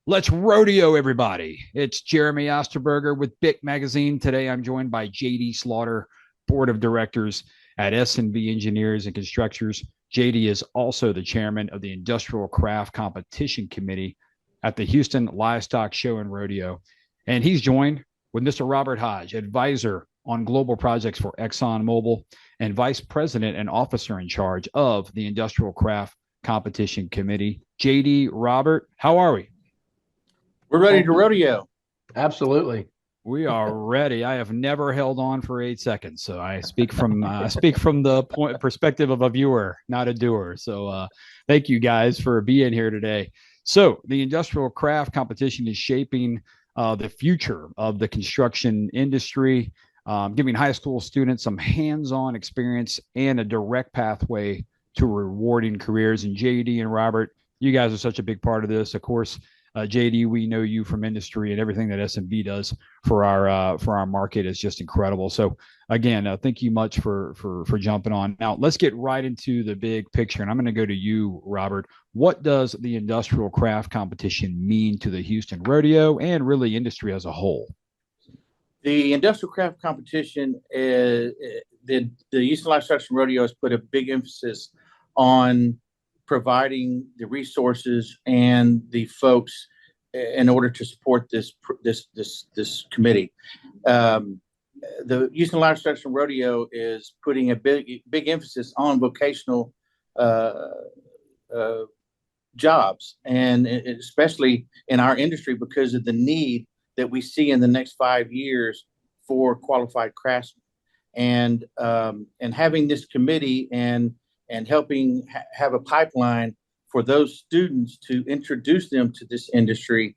Let's rodeo, everybody. It's Jeremy Osterberger with BIC Magazine. Today, I'm joined by JD Slaughter, Board of Directors at S&B Engineers and Constructors. JD is also the chairman of the Industrial Craft Competition Committee at the Houston Livestock Show and Rodeo. And he's joined with Mr. Robert Hodge, advisor on global projects for ExxonMobil and vice president and officer in charge of the Industrial Craft Competition Committee. JD, Robert, how are we? We're ready to rodeo. Absolutely. We are ready. I have never held on for 8 seconds, so I speak from the perspective of a viewer, not a doer. So, thank you guys for being here today. So, the industrial craft competition is shaping the future of the construction industry, giving high school students some hands-on experience and a direct pathway to rewarding careers. And JD and Robert, you guys are such a big part of this. Of course, JD, we know you from industry, and everything that S&B does for our market is just incredible. So again, thank you much for jumping on. Now let's get right into the big picture, and I'm going to go to you, Robert. What does the industrial craft competition mean to the Houston Rodeo and really industry as a whole? The industrial craft competition is the Houston Livestock Rodeo has put a big emphasis on providing the resources and the folks in order to support this committee. The Houston Livestock Rodeo is putting a big emphasis on vocational jobs, and especially in our industry because of the need that we see in the next 5 years for qualified craftsmen, and having this committee and helping have a pipeline for those students to introduce them to this industry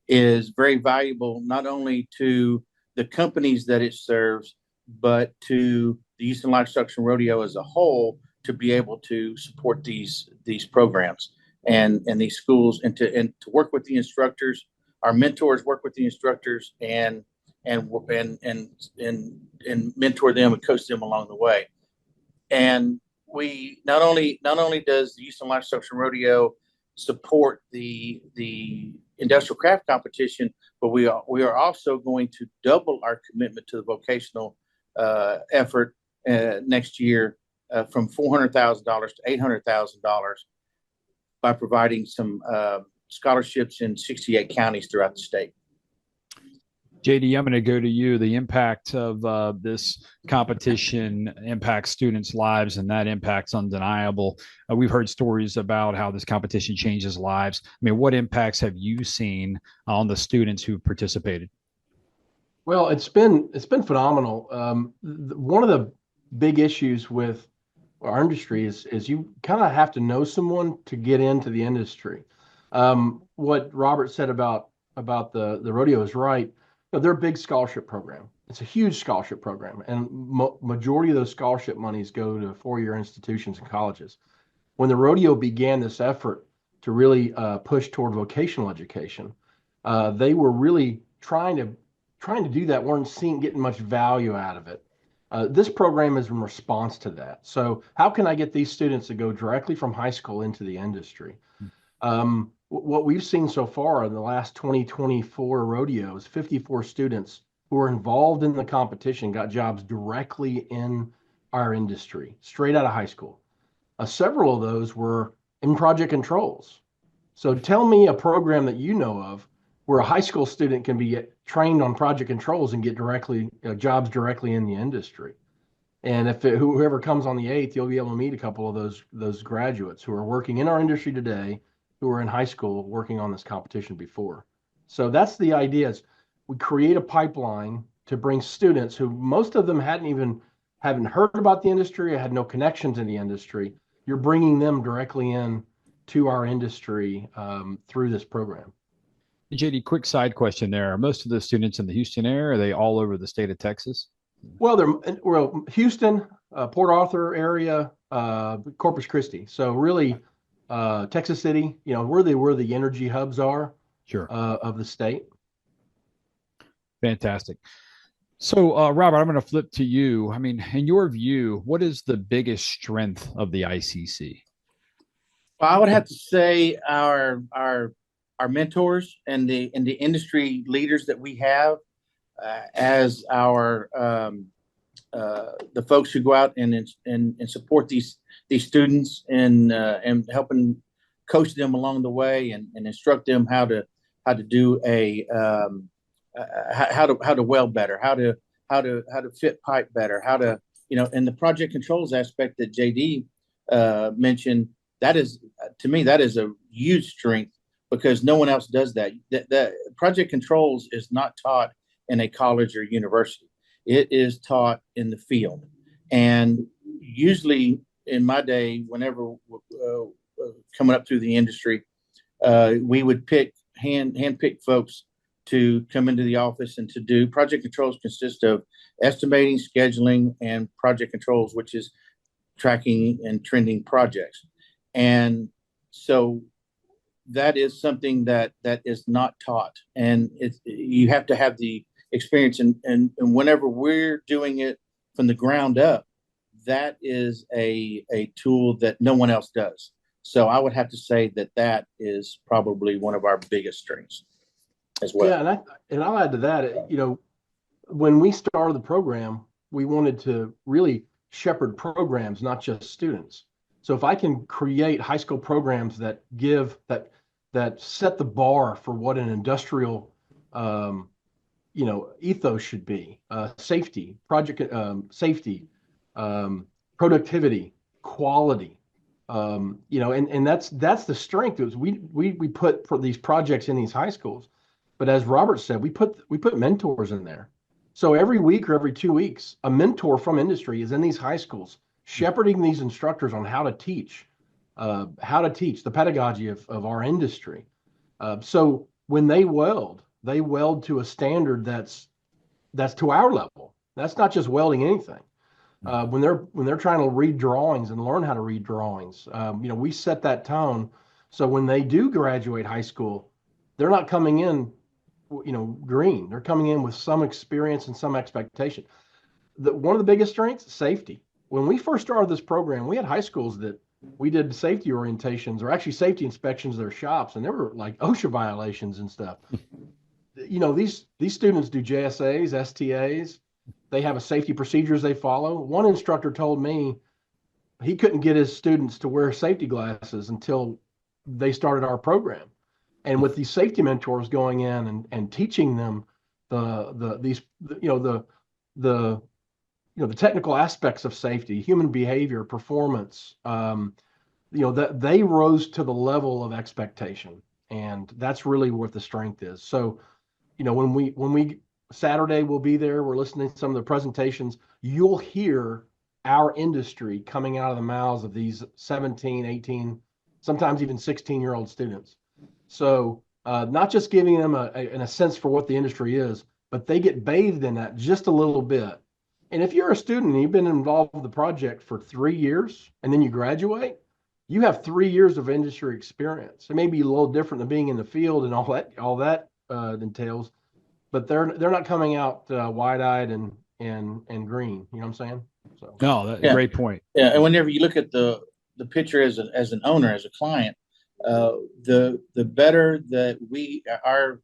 is very valuable, not only to the companies that it serves, but to the Houston Livestock Rodeo as a whole, to be able to support these programs and these schools, and to work with the instructors. Our mentors work with the instructors and mentor them and coach them along the way. And we not only does the Houston Livestock Rodeo support the industrial craft competition, but we are also going to double our commitment to the vocational effort next year, from $400,000 to $800,000, by providing some scholarships in 68 counties throughout the state. JD, I'm going to go to you. The impact of this competition impacts students' lives, and that impact's undeniable. We've heard stories about how this competition changes lives. I mean, what impacts have you seen on the students who participated? Well, it's been phenomenal. One of the big issues with our industry is you kind of have to know someone to get into the industry. What Robert said about the rodeo is right. They're a big scholarship program. It's a huge scholarship program, and majority of those scholarship monies go to four-year institutions and colleges. When the rodeo began this effort to really push toward vocational education, they were really trying to do that, weren't getting much value out of it. This program is in response to that. So how can I get these students to go directly from high school into the industry? What we've seen so far in the last 2024 rodeos, 54 students who are involved in the competition got jobs directly in our industry, straight out of high school. Several of those were in project controls. So tell me a program that you know of where a high school student can be trained on project controls and get jobs directly in the industry. And whoever comes on the 8th, you'll be able to meet a couple of those graduates who are working in our industry today, who were in high school working on this competition before. So that's the idea, is we create a pipeline to bring students who most of them haven't heard about the industry or had no connection to the industry. You're bringing them directly in to our industry through this program. JD, quick side question there. Are most of the students in the Houston area, are they all over the state of Texas? Well, Houston, Port Arthur area, Corpus Christi. So really, Texas City, where the energy hubs are, sure, of the state. Fantastic. So, Robert, I'm going to flip to you. I mean, in your view, what is the biggest strength of the ICC? Well, I would have to say our our mentors and the industry leaders that we have as our the folks who go out and support these students and helping coach them along the way and instruct them how to do how to weld better, how to fit pipe better, how to and the project controls aspect that JD mentioned. That is, to me, that is a huge strength because no one else does that. That project controls is not taught in a college or university. It is taught in the field. And usually in my day, whenever coming up through the industry, we would hand-pick folks to come into the office and to do project controls. Consist of estimating, scheduling, and project controls, which is tracking and trending projects. And so that is something that is not taught, and you have to have the experience. And whenever we're doing it from the ground up, that is a tool that no one else does. So I would have to say that is probably one of our biggest strengths as well. Yeah, and I'll add to that. When we started the program, we wanted to really shepherd programs, not just students. So if I can create high school programs that set the bar for what an industrial ethos should be, safety, safety, productivity, quality, and that's the strength. Is we put these projects in these high schools, but as Robert said, we put mentors in there. So every week or every 2 weeks, a mentor from industry is in these high schools, shepherding these instructors on how to teach the pedagogy of our industry. So when they weld to a standard that's to our level. That's not just welding anything. When they're trying to read drawings and learn how to read drawings, we set that tone. So when they do graduate high school, they're not coming in, green. They're coming in with some experience and some expectation. One of the biggest strengths, safety. When we first started this program, we had high schools that we did safety orientations or actually safety inspections of their shops, and there were like OSHA violations and stuff. These students do JSAs, STAs. They have a safety procedures they follow. One instructor told me he couldn't get his students to wear safety glasses until they started our program. And with these safety mentors going in and teaching them the technical aspects of safety, human behavior, performance, that they rose to the level of expectation, and that's really what the strength is. So, when we Saturday we'll be there, we're listening to some of the presentations. You'll hear our industry coming out of the mouths of these 17, 18, sometimes even 16-year-old students. So not just giving them a sense for what the industry is, but they get bathed in that just a little bit. And if you're a student and you've been involved with the project for 3 years and then you graduate, you have 3 years of industry experience. It may be a little different than being in the field and all that entails, but they're not coming out wide-eyed and green. You know what I'm saying? So. No, that's a great point. Yeah, and whenever you look at the picture as an owner, as a client, the better that our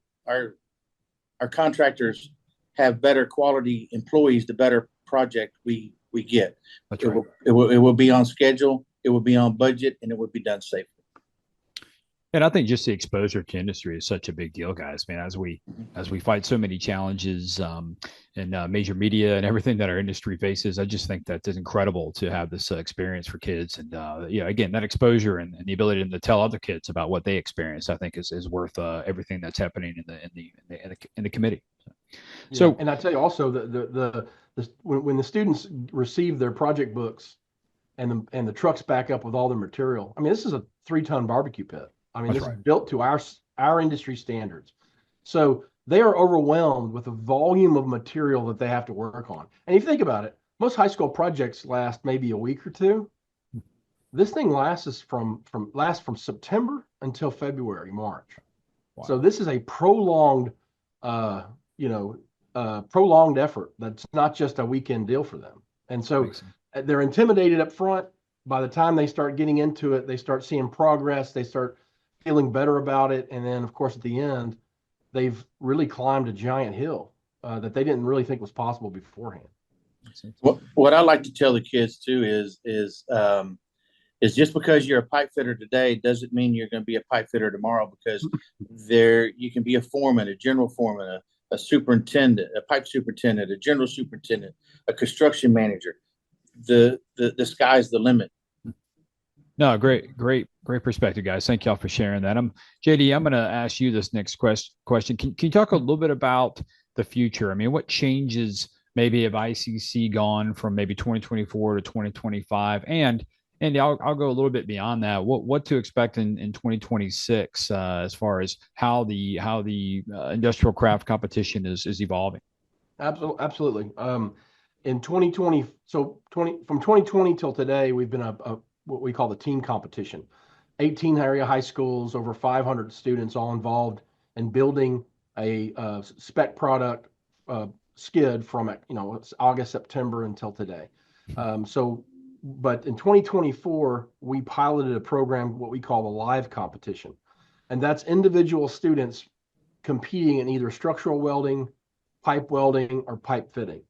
contractors have better quality employees, the better project we get. That's right. It will be on schedule, it will be on budget, and it will be done safely. And I think just the exposure to industry is such a big deal, guys. Man, as we fight so many challenges in major media and everything that our industry faces, I just think that it's incredible to have this experience for kids. And again, that exposure and the ability to tell other kids about what they experience, I think is worth everything that's happening in the committee. So, and I tell you also when the students receive their project books and the trucks back up with all their material, I mean, this is a 3-ton barbecue pit. I mean, this is built to our industry standards. So they are overwhelmed with the volume of material that they have to work on. And if you think about it, most high school projects last maybe a week or two. This thing lasts from September until February, March. Wow. So this is a prolonged effort. That's not just a weekend deal for them. And so they're intimidated up front. By the time they start getting into it, they start seeing progress. They start feeling better about it. And then, of course, at the end, they've really climbed a giant hill that they didn't really think was possible beforehand. What I like to tell the kids too is just because you're a pipe fitter today doesn't mean you're going to be a pipe fitter tomorrow, because you can be a foreman, a general foreman, a superintendent, a pipe superintendent, a general superintendent, a construction manager. The sky's the limit. No, great perspective, guys. Thank y'all for sharing that. JD, I'm going to ask you this next question. Can you talk a little bit about the future? I mean, what changes maybe have ICC gone from maybe 2024 to 2025? And I'll go a little bit beyond that. What to expect in 2026 as far as how the industrial craft competition is evolving? Absolutely. In 2020, from 2020 till today, we've been what we call the team competition. 18 area high schools, over 500 students, all involved in building a spec product skid from August, September until today. But in 2024, we piloted a program, what we call the live competition. And that's individual students competing in either structural welding, pipe welding, or pipe fitting.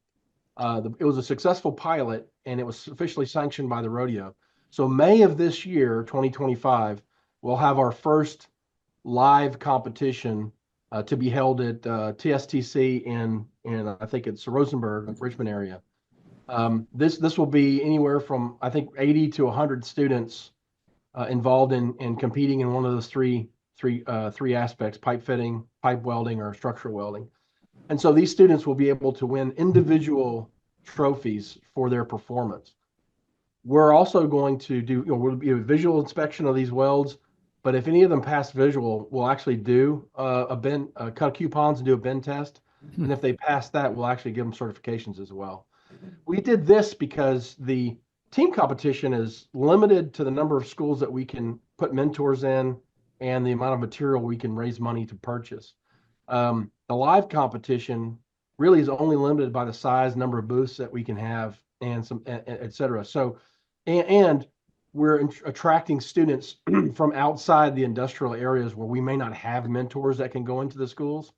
It was a successful pilot, and it was officially sanctioned by the Rodeo. So May of this year, 2025, we'll have our first live competition to be held at TSTC in I think it's Rosenberg, Richmond area. This will be anywhere from, I think, 80 to 100 students involved in competing in one of those three aspects: pipe fitting, pipe welding, or structural welding. And so these students will be able to win individual trophies for their performance. We're also going to will be a visual inspection of these welds, but if any of them pass visual, we'll actually do cut coupons and do a bend test. And if they pass that, we'll actually give them certifications as well. We did this because the team competition is limited to the number of schools that we can put mentors in and the amount of material we can raise money to purchase. The live competition really is only limited by the size, number of booths that we can have, and et cetera. So, and we're attracting students from outside the industrial areas where we may not have mentors that can go into the schools.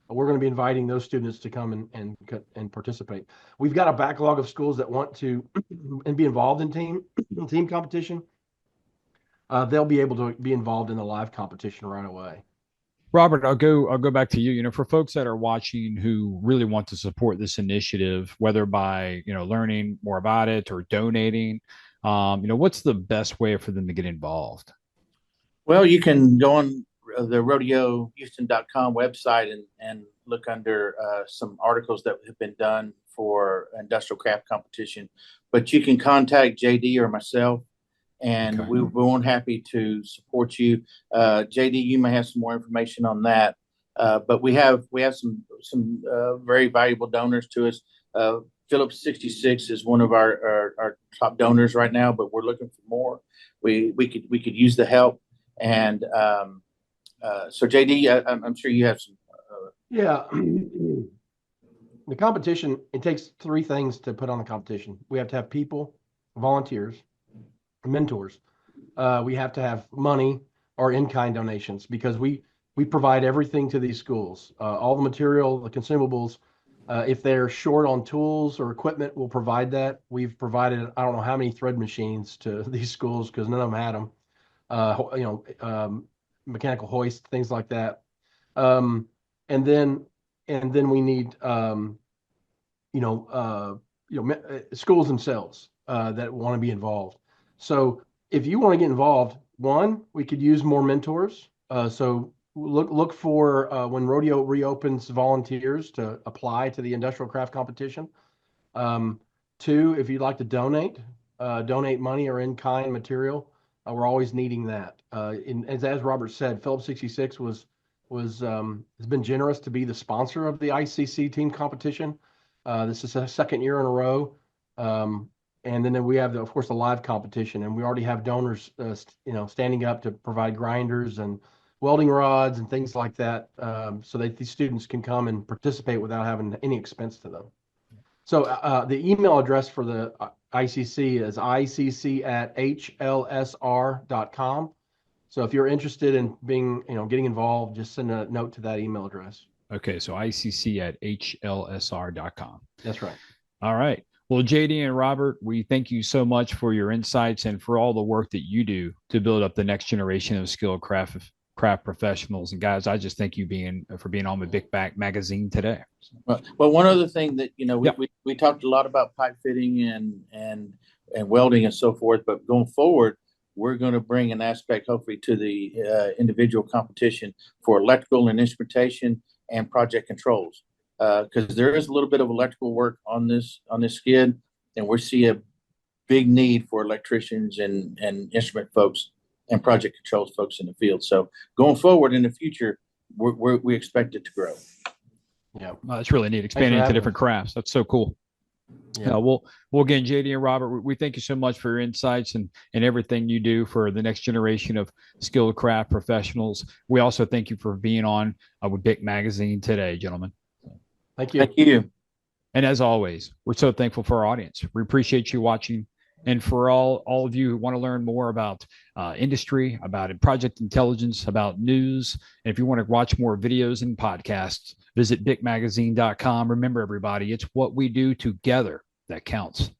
We're going to be inviting those students to come and participate. We've got a backlog of schools that want to and be involved in team competition. They'll be able to be involved in the live competition right away. Robert, I'll go back to you. You know, for folks that are watching who really want to support this initiative, whether by learning more about it or donating, what's the best way for them to get involved? Well, you can go on the rodeohouston.com website and look under some articles that have been done for industrial craft competition. But you can contact JD or myself, and we're more than happy to support you. JD, you may have some more information on that. But we have some very valuable donors to us. Phillips 66 is one of our top donors right now, but we're looking for more. We could use the help. And so JD, I'm sure you have some. Yeah. The competition, it takes three things to put on the competition. We have to have people, volunteers, mentors. We have to have money or in-kind donations, because we provide everything to these schools, all the material, the consumables. If they're short on tools or equipment, we'll provide that. We've provided, I don't know how many thread machines to these schools because none of them had them. Mechanical hoist, things like that. And then we need schools themselves that want to be involved. So if you want to get involved, one, we could use more mentors. So look for when Rodeo reopens volunteers to apply to the industrial craft competition. Two, if you'd like to donate money or in-kind material, we're always needing that. As Robert said, Phillips 66 has been generous to be the sponsor of the ICC team competition. This is the second year in a row. And then we have, of course, the live competition, and we already have donors, standing up to provide grinders and welding rods and things like that, so that these students can come and participate without having any expense to them. So the email address for the ICC is icc@hlsr.com. So if you're interested in getting involved, just send a note to that email address. Okay, so icc@hlsr.com. That's right. All right. Well, JD and Robert, we thank you so much for your insights and for all the work that you do to build up the next generation of skilled craft professionals. And guys, I just thank you for being on the Big Back Magazine today. Well, one other thing that Yep. we talked a lot about pipe fitting and welding and so forth, but going forward, we're going to bring an aspect hopefully to the individual competition for electrical and instrumentation and project controls, because there is a little bit of electrical work on this skid, and we see a big need for electricians and instrument folks and project controls folks in the field. So going forward in the future, we expect it to grow. Yeah, that's really neat. Expanding into different crafts. That's so cool. Yeah. Well, again, JD and Robert, we thank you so much for your insights and everything you do for the next generation of skilled craft professionals. We also thank you for being on with BIC Magazine today, gentlemen. Thank you. Thank you. And as always, we're so thankful for our audience. We appreciate you watching. And for all of you who want to learn more about industry, about project intelligence, about news, and if you want to watch more videos and podcasts, visit bicmagazine.com. Remember, everybody, it's what we do together that counts.